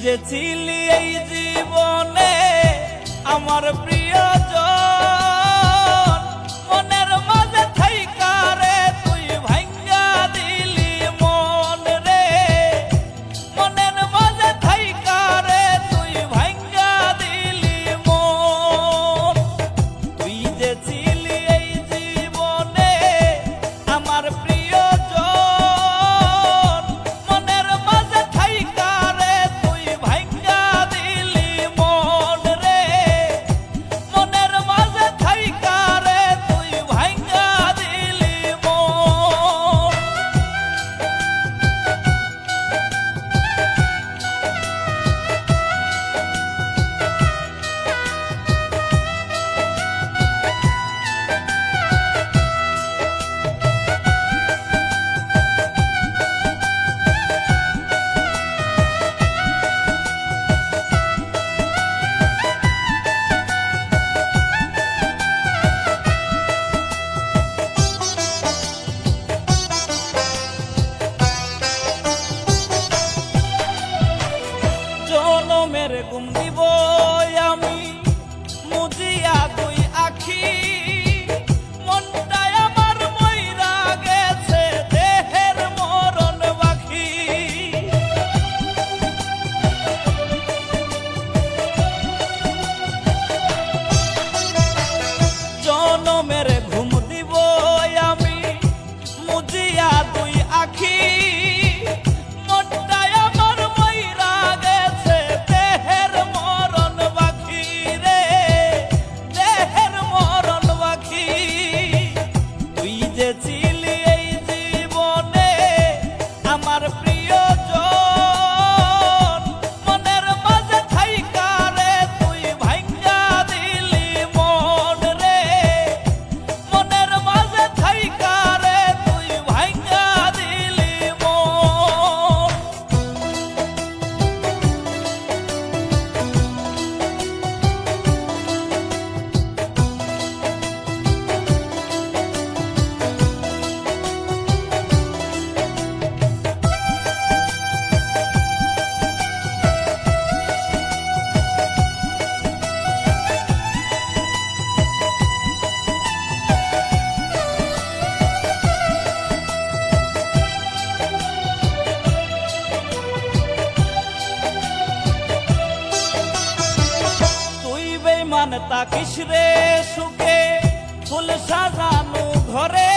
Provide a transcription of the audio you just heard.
যে ছিলি এই জীবনে আমার প্রিয়জন, মনের মাঝে থাইকা রে তুই ভাঙ্গা দিলি মন রে, মনের মাঝে থাইকা রে তুই ভাঙ্গা দিলি মন। তুই যে ছিলি এই জীবনে আমার প্রিয়জন, মনের মাঝে থাইকা রে তুই ভাঙ্গা দিলি মন রে, মনের মাঝে থাইকা রে তুই ভাঙ্গা দিলি মন। জনমের ঘুম দিব আমি মুজিয়া দুই আখি, মনটাই আমার মইরা গেছে দেহের মরণ বাকি। জনমের ঘুম দিব আমি মুজিয়া দুই আখি, মনটাই আমার মইরা গেছে দেহের মরণ বাকি রে, দেহের মরণ বাকি। তুই যে ছিলি এই জীবনে আমার প্রিয়জন, মনের মাঝে থাইকা রে তুই ভাঙ্গা দিলি মন রে, মনের মাঝে থাইকা রে তুই ভাঙ্গা দিলি মন। তুই বেঈমান তাকিস রে সুখে ফুল সাজানো ঘরে,